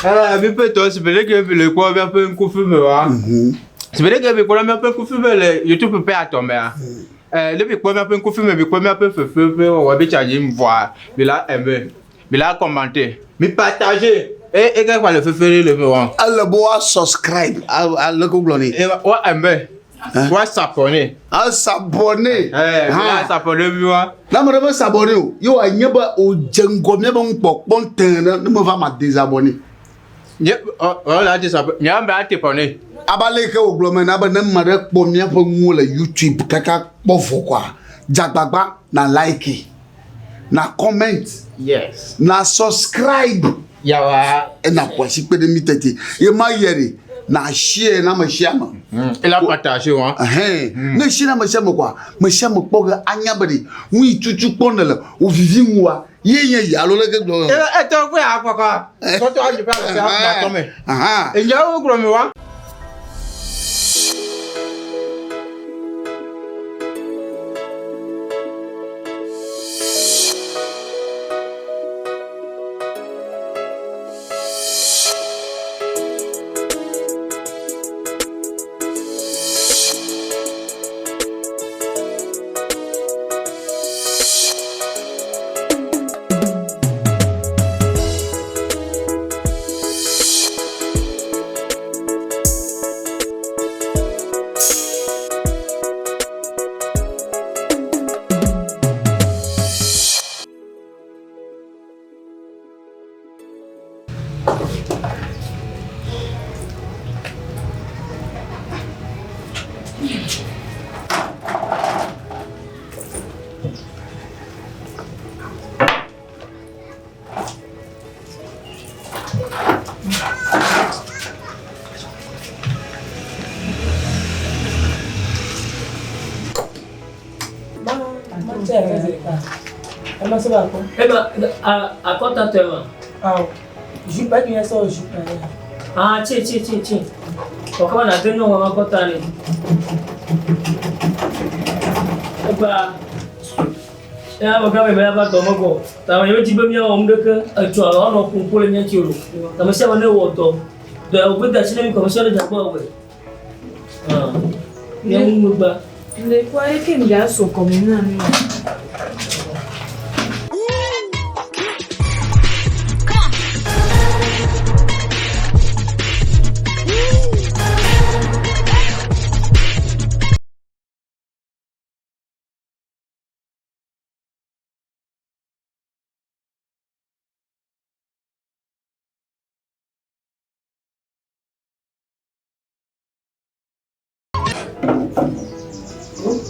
Mi peut toi, c'est vrai que le quoi va peu un coup fume wa. C'est vrai que quoi va peu un coup fume le YouTube peut attendre. Le quoi va peu un coup fume, mais quoi va peu feu, on va bien charger me voir. Mais là aimer. Mais là commenter. Mais partager. Et quand va le faire le voir. Allah boa subscribe à le google. Et ouais aimer. Ouais s'abonner. À s'abonner. S'abonner moi. Là me devons s'abonner. Yo a nyeba o jengo me bon pokpon ten ne me va ma désabonner. Là tu s'abonner. Nya ba t'abonner. Abale ke o glome na ba ne mare po mi po mu le YouTube kaka pofo kwa. Jagbagba na like. Na comment. Yes. Na subscribe. Yawa. E na kwasi pe de mitete. E ma yere. Na share na ma share ma. Et la partager wa. Ne share na ma share ma kwa. Ma share ma poga anyabade. Wi tutu ponele o vivi nwa. Ye ya lo le ke do. E to pe akwa. So to aje pa se na to me. E ja o gro me wa. À quoi t'attends? Ah, je pas qu'il y a ça, je pas. Ah, tiens. Comment on a donné on va pas t'aller? Bah, ya ba ka ba ba to mako. Ta ma yo ti ba mi o mde ke tu ala no kun le nya ti ro. Ta ma se ba ne wo to. Do ya go da sile mi ko so le ja ba we. Ah. Ya mu ba. Le quoi est que me a so comme une année.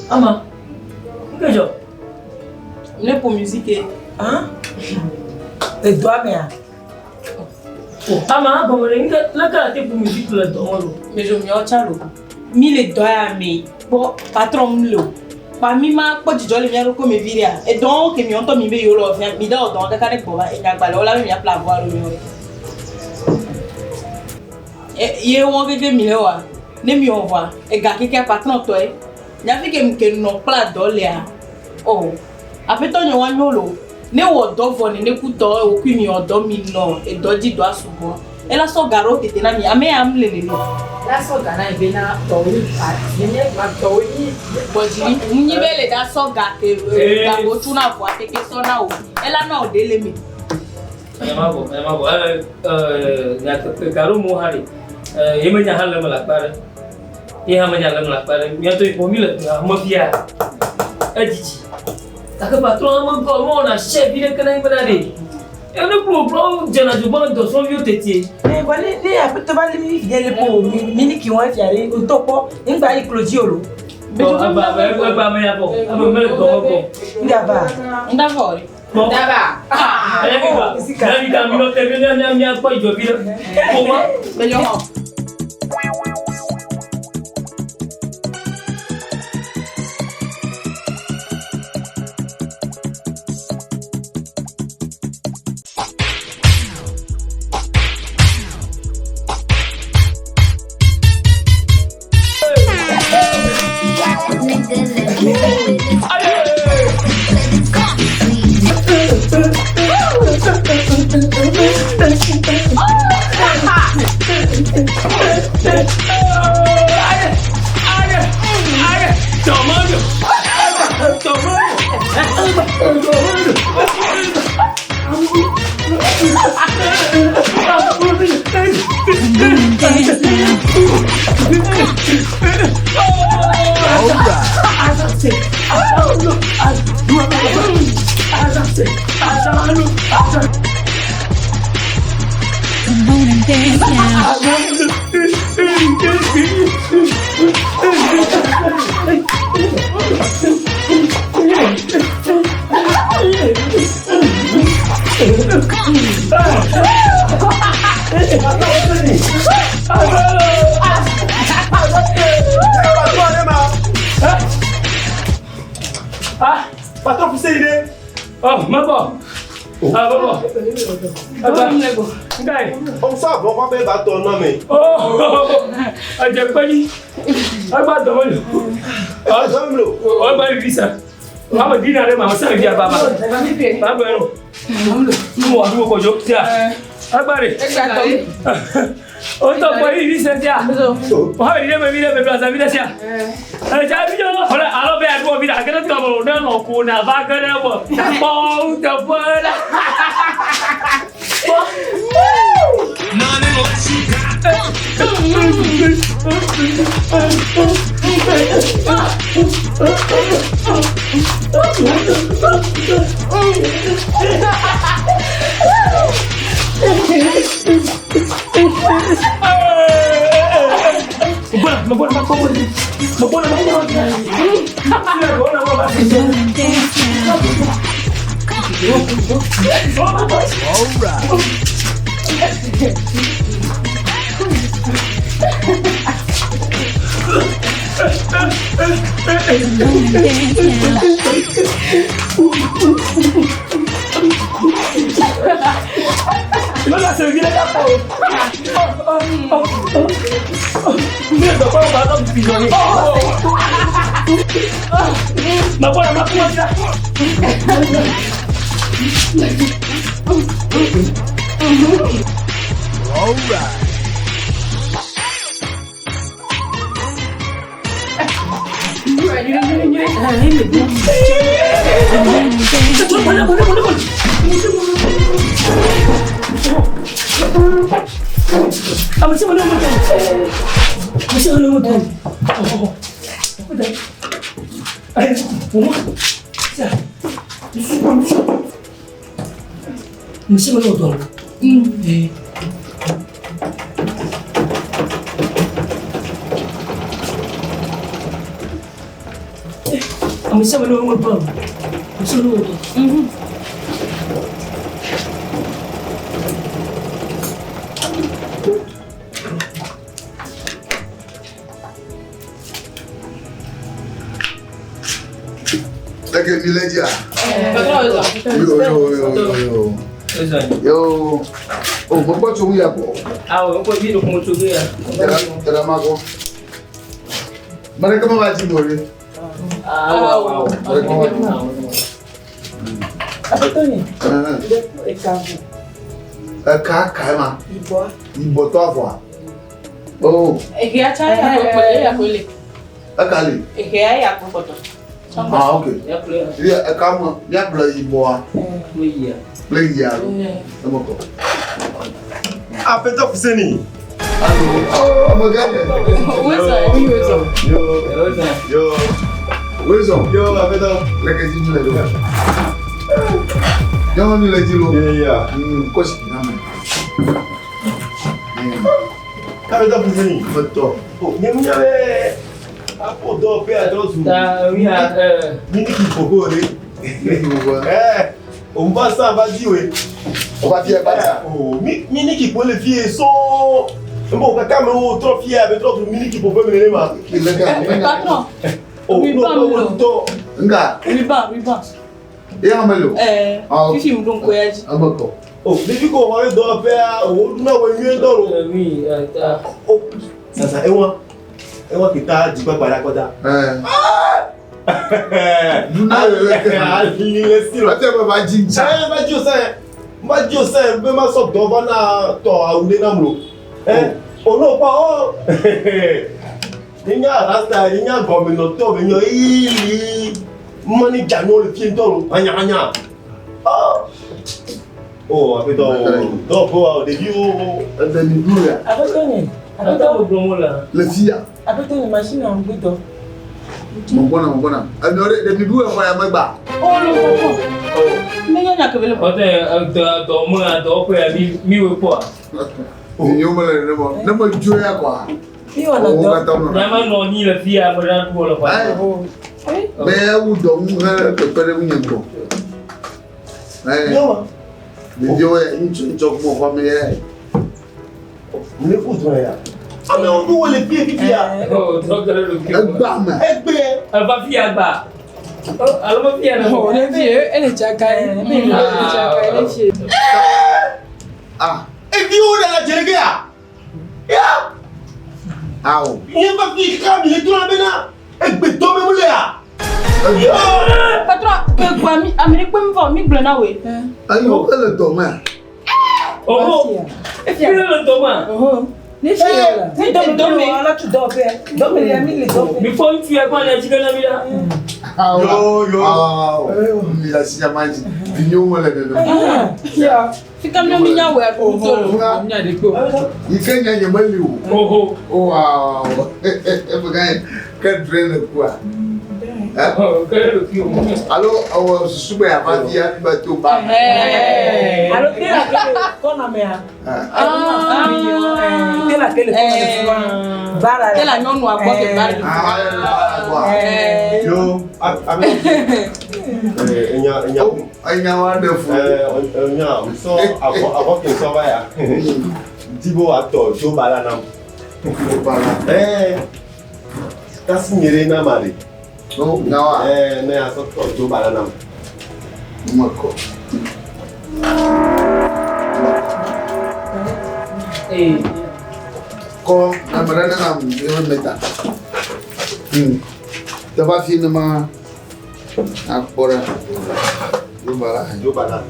Ama. Que jo? Il est pour musique. Hein? Et toi, mais. Oh, ama ba mo le la ka te pour musique le don. Mais je me chalo. Mi le doya mais bon patron lo. Pa mi ma po jijo le mi aro ko me viria. Et donc que mi on to mi be yo lo fi mi da odon ka ne ko ba e dagba lo la mi ya pla voir lo mi. Ye won bebe mi le wa. Ne mi on voit. E ga keke patron to e. Nya fi ke no pla do le a. Oh. Apeto nyo wa nyolo. Ne wo do vo ne ku to o ku mi odo mi no e do ji do asubo. E la so garo tete na mi ame am lelele. La so gana e be na to wi pa. Ye ma to wi. Bojiri munyi bele da so ga ke ga go tuna vo ateke so na o. E la na o dele mi. Ema bo ya ke garo mo hari. Ye ma nya halle mala bare. Ye ha ma nya halle mala bare. Mi to ko mi le ma fia. Ajiji. Tak patron mo ko mo na chef ile kana ngana de. E no pro jana ju ban do so yo tete. Eh wale le apeto ba le mi fiele po mi ki won fiare o to po ngba ikloji olo. Ba me ya bo. Amo me ko ko. Nda vori. Daba. Nani ka mi no te bi na mi ko ijo bi. Ko ma. Melhor. Come on and dance now. Patron pour s'aider. Oh, maman. Ah, maman. On s'en va, on va faire ton nom. Oh, j'ai pas dit. Ah, bah, demande. Ah, j'aime l'eau. Oh, bah, il dit ça. Maman dit, maman, ça vient pas. Maman, nous, on va jouer. Tiens. Ah, bah, on t'a pas dit, c'est ça. On va dire, mais il est bien, ça vient, ça. Alors, ben, on vient à quel endroit on est, on a pas que là, bon, t'as pas là. Yo. Oh, pourquoi tu es là? Ah, on peut dire comment tu es là. Tu es mago. Mais comment va-t-il mourir? Ah, wow. Comment va-t-il? Kama. Ibo to afọ. Oh. Eke acha ya kwele. Akali. Eke ya kwokoto. Ah, okay. Ya kama ya bla ibo a. Play ya. Emoko. Apeta kuseni. Oh, my God. Yo, apeta. Leke jinju le do. Yo, ni le jilo. Yeah. Koshi na me. Apeta kuseni. Foto. Oh, ni munyawe. Apo do pe adosu. Da oui Mini ki pogo re. On va ça va dire oui. On va fier pas. Oh, mini qui pour les filles sont bon quand même trop fier avec trop mini qui pour faire mener ma. Patron. Oh, non. Nga. Riba. E amelo. Fifi mdon ko yaji. Abako. Oh, depuis qu'on va dans faire oh, na we mieux dans le. Oui, Oh. Ça et moi qui t'a dit pas para koda. Duna le style. Ate ba jinja. Eh, ma dio ça, be ma so do bana to awude namlo. Oh non, pas oh. Il y a rasta, il y a communauté, il y a mani jano le film dans anya. Oh, après donc au début Ada ni dulu ya. Apa tu ni? Apa tu promo lah? Le fia. Apa tu ni machine yang begitu? Mbona. Ada ni dulu yang ya magba. Oh, lo. Oh. Menyonya ke belum? Ada domo ada apa ya mi wepo. Ni yo mala nama juya kwa. Ni wana tu. Nama no ni la fia mara tu la pa. Me u dong ha ke pere munyango. yo. Video ya incho mo kwa me ya. Ne kuto ya. Ame on do le pied fia. Oh, troca le que. Agba ma. Egbe. Elle va fia ba. Elle va fia na. Oh, elle est vieux, elle est déjà gagne. Elle est vieux. Ah. E di ora la jerege ya. Ya. Au. Ni ba fi ka mi to na bena. Egbe to me mule ya. Patron, quoi, Amérique peut me voir, mi blana we. Ayo ele to ma. Oh. Et puis le doma. Oh. Ni fia la. Ni dom ala tu do pe. Dom le ami le do. Before you fia kwa na chiga na bila. Yo. Mi la sinya manji. Vinyo mala de. Yeah. Fica meu minha we ko to. Nya de ko. Ikenya nyamali o. Oh. Wow. Bukan kan trainer kwa. Oh, quero que o. Alo, awo susuba ya mafia ni batu ba. Alo tela que kona mea. Tela que le kona bara. Tela nyonu agbo ke bara. Yo, enya. Anya wonderful. Enya, so avant que ça va ya. Dibo ato, jo bala nam. Kasi nyere na mari. No, ngawa. Na ya so jo bala nam. Mako. Ko amara na nam yo meta. Tava fina ma akora. Jo bala.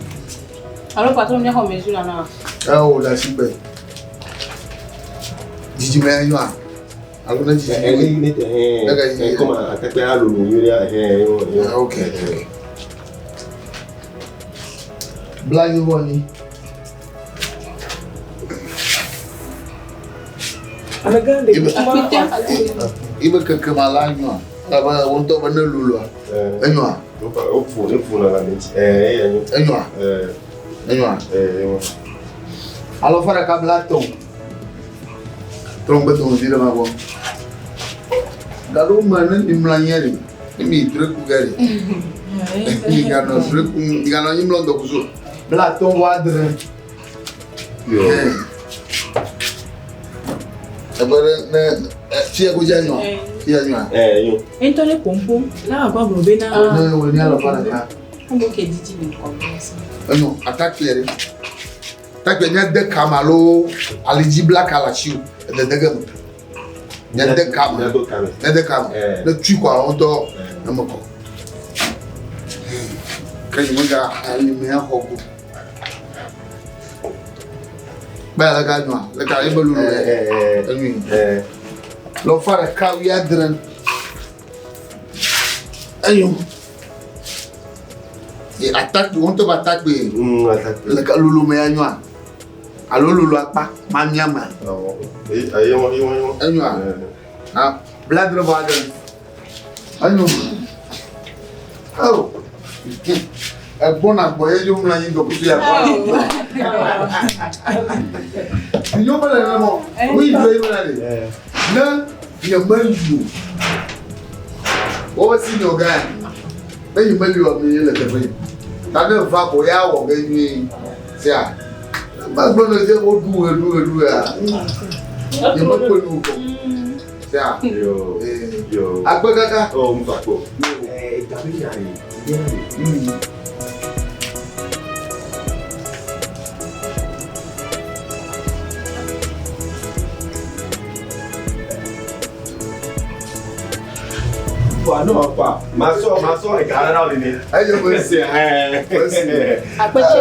Alors patron, on est mesure là. Oh, la sibe. Jiji me yo a. Aluna jiji. Ni te comme atepe alulu yuri yo. Okay. Blind one. Amagande. Ibe keke malanywa. Aba wonto bana lulu. Enwa. Ofu na la nti. Enwa. Enwa. Alo fara kablaton. Tromba ton dira ma bon. Daru mana dimlanyeri. Imi treku gari. Igano treku, igano nyimlondo kuzo. Blaton wadre. Yo. Agora na tia kujanyo. Tia nyo. Yo. Então le pompo. Lá agora vou bem na. Na woni ala fara ka. Como que didi me conversa. Enyo attack yere. Attack nya de kamalo aliji black alachiu. De degam. Nya de kam. Nya de kam. Na tu kwa onto na mako. Kai munga ali me hobu. Ba la ga nwa, la ka ibe lulu. Enyi. Lo fara ka wi adren. Ayo. E attack you want to attack me. La ka lulu me anwa. Alo lulu apa mamiama. Ayo. Anwa. Ah, blood revolver. Ayo. Oh. Bona boye yo mla yin do kutu ya kwa. Yo mala na mo. Oui, yo mala ni. Na ya manju. O si no ga. Na yi mali wa mi le tefe. Ta na fa ko ya wo ga ni. Se a. Ba gbona je o du ya. Ni mo ko nu ko. Se a. Yo. Agba kaka. Oh, mfako. Tabi ya ni. Non, pas. Ma soeur est carrément dans l'année. Ayo mo se. Apeche.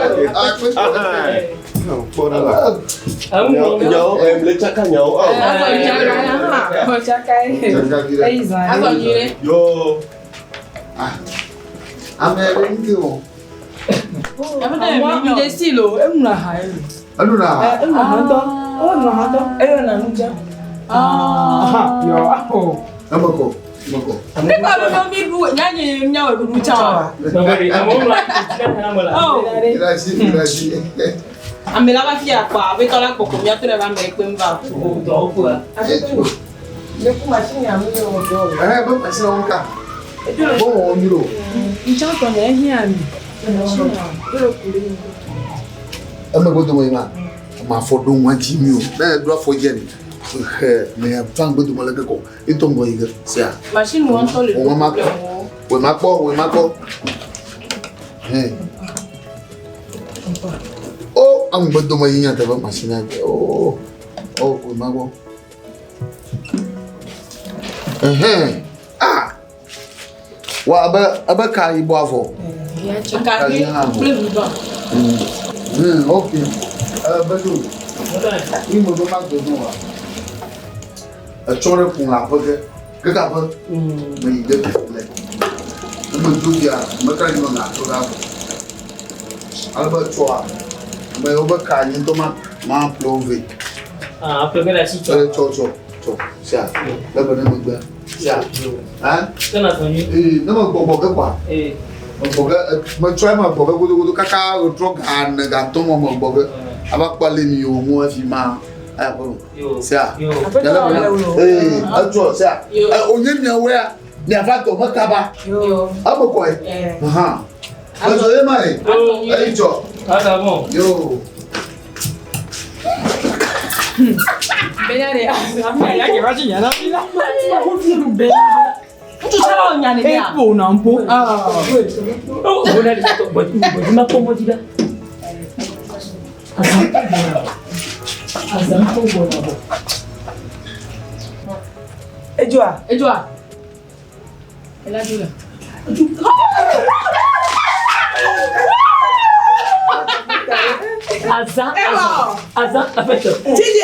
Nhau em lấy chắc khác nhau. Chắc cái. Đây rồi. Yo. Anh em đến kêu. Em để xí lô, em là hại. Anh luôn à? Em là hắn đó. Em là hắn đó. Em là hắn đó. Yo. Em mà cô. Thế còn nó biết vụ nhá gì nhau ở vùng trò. Grazie. Ame la ba fia kwa, be tola koko mi atule ba me pe mva. Le ku machine ya mi o do. Bom assim não cá. Bom o miro. Então to ne hia mi. Em mà cô tụi mày mà phô đông ngoan chi miu. Đây là phô gen. Mais fang bơ tụi mày là cái cổ. Ít tông gọi cái. Xia. Machine mo to le. O ma ko. We ma ko. Oh, ang bơ tụi mày nha tụi mày machine này. Oh, we ma ko. Wa aba ka ibo afọ. Ya chika ke blue do. Okay. Badu. Ni mo do ma do no wa. Chore kun la po ke ka po. Me ide le. Mo do ya, mo ka ni na to da. Alba choa. Me oba ka ni to ma plove. Plove la si cho. Cho. Sia. La ba na mo gba. Sia. Kana to ni. Na mo bo ke kwa. Mo try ma bo ke gudu kaka o tro ga to mo bo ke. Aba pale mi o mo fi ma. Sia. Ajo sia. Onye mi awe a ni afato makaba. Abo ko e. Ajo e mai. Ajo. Tá bom. Yo. Benyane ya ke ba chinya na bila. Tu sawa nyane ya. Epo na mpo. Bona di to bodi ma ko mo di da. Azam ko bona bo. Ejua. Ela jula. Azam, afeto. DJ.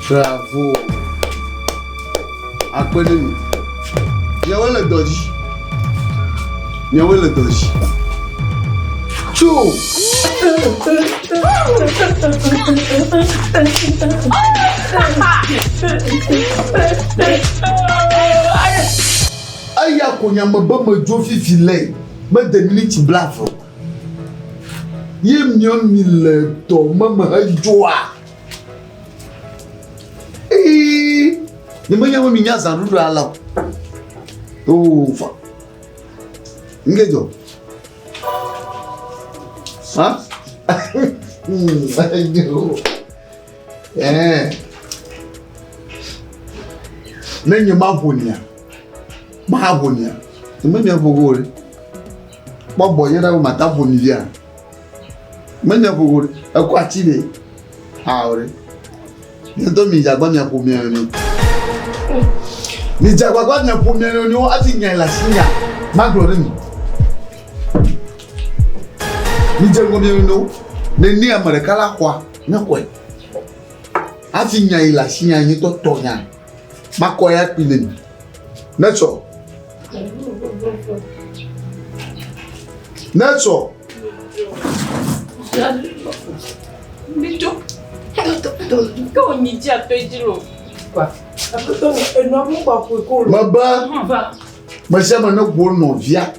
Bravo. Apele mi. Yawo le doji. Chou. Aya ko nyama ba ma jo fifi le. Ma de minute blafo. Ye mion mi le to mama joa. Ni mo nyawo mi nya zanrudu ala. Oh fa. Ngejo. Ha? Ayo. Nenye mabonia. Menya bogore. Bobo yera o mata bonivia. Menya bogore. Ako atile. Aore. Nto mi jagba mi apo mi ani. Mi jagba mi apo mi ani o ati nya la sinya. Magro ni. Ni jengo mi no. Ne ni America la kwa. Na kwa. Afi nya ila shinya yin to to nya. Ma kwa ya pinin. Nacho. Nacho. Bicho. Ko ni ji atejiro. Quoi? Maba. Ma chama na go no via.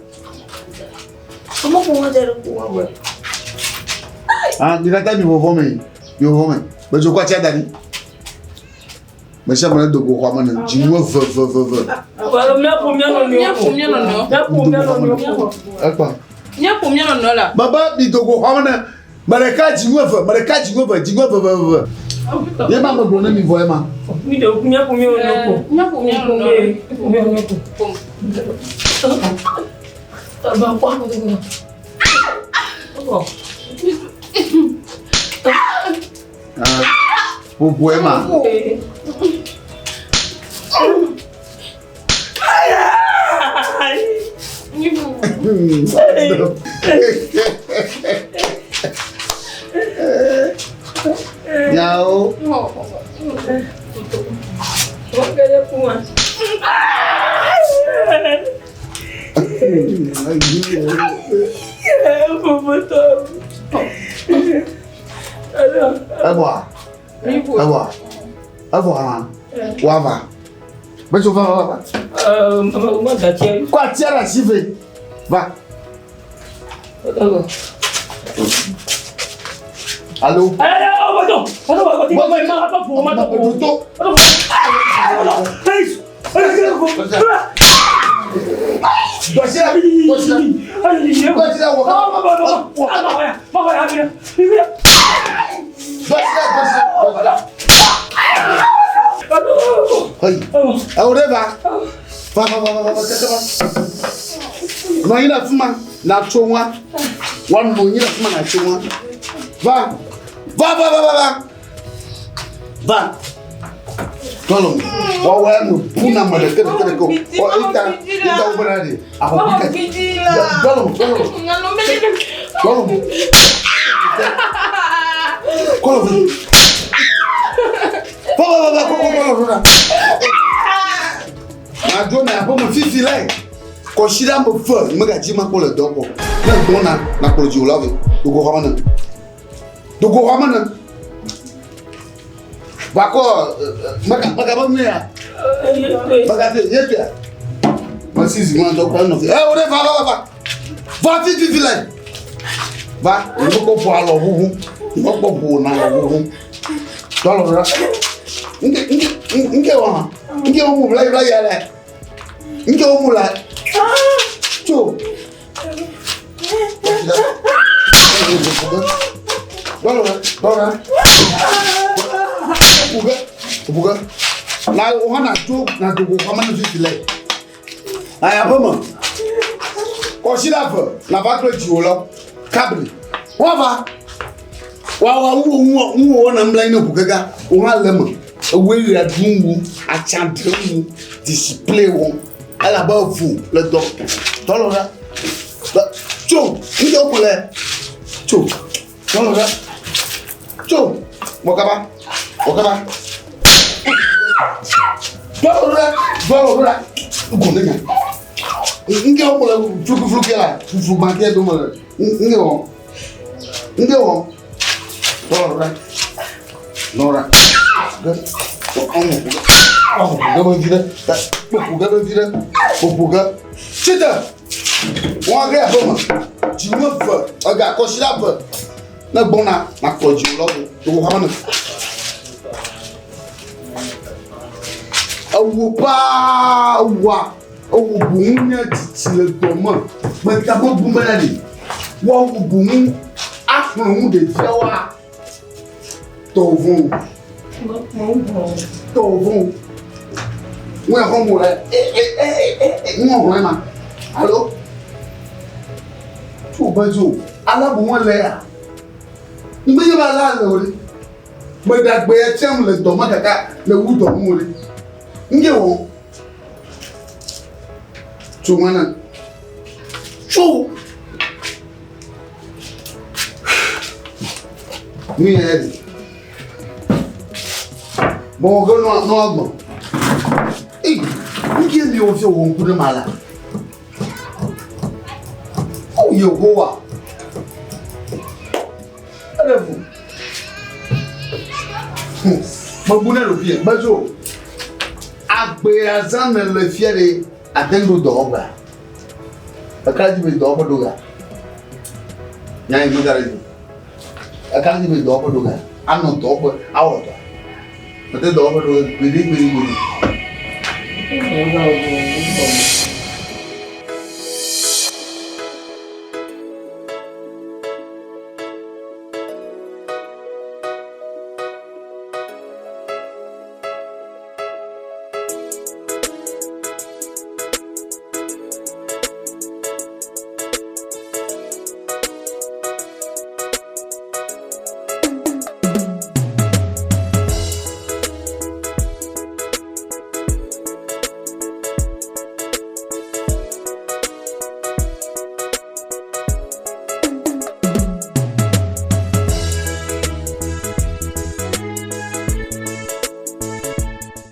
Comment on va dire quoi? Ah, ni kata mi vovo me. Yo vovo me. Ba jo kwa tia dani. Ma chama na dogo kwa mana. Jinwo v. Voilà, mais pour bien non. Apa. Nya pour bien non là. Baba bi dogo kwa mana. Mareka jinwo v. Ye ma go na mi voye ma. Mi de pour bien non. Nya pour bien non. Ba kwa ko. Ah. Bobo e ma. Yao. Qualquer pour Avoir. Wava. Mais tu vas. Moi d'ailleurs. Quoi, tiens la chive. Va. Allô? Ahora va. No ina fuma na chonwa. One mo ina fuma na chonwa. Va. Tolong. Wa mo puna mala kere ko. O ita ubradi. Ako bika. Tolong. Va. Na jona hapo mfifi lai. Ko shida mbo fo, magaji makole doko. Na dona na ko julawe. Dogo hamana. Bako maka bamnya. Bagate yete. Masizi mwanzo kwa no. Ore va. Va fifi lai. Va, ngoko po alo huhu. Ngoko po na huhu. Tolo ra. Nge wa. Nge omu blai yale. Nge omu la. Cho. Dora. Buga. Na ohana to na dogo kwa mana fifile. Aya bama. Ko shida fa na ba to jiwolo. Kabli. Wa na mla ina bugaga. O ha lema. We ya dungu a chantremu display won. Ala ba fu le docteur. Dora. Cho, nge opole. Cho. Dora. Cho, wakaba. Dora. Ugonenya. Nge opole fluku la. Fluku banke do mala. Nge won. Dora. Buga. Chita. Wa ga boma. Jiwo fa. Aga ko shira fa. Na bona na ko jiwo do hamana. Awu bunya titile doma. Mata bo bumana ni. Wa wu bumu afun de fiawa. Tovun. Moi homo la. Moi ma. Allô? Tu bajo. Ala bu won le ya. Ngbe ba la le ori. Mo dagbe e tem le do makaka le wu do mu ori. Nge wo. Tu mana. Chu. mi yɛ bon que no agbo ei o que me ouve o ombro mala o eu boa alevo mabuna lo bien bazo agbe azan le fiere atendo doga akaji be doga nyai mugare akaji be doga ano doga awoto ate doga gbiri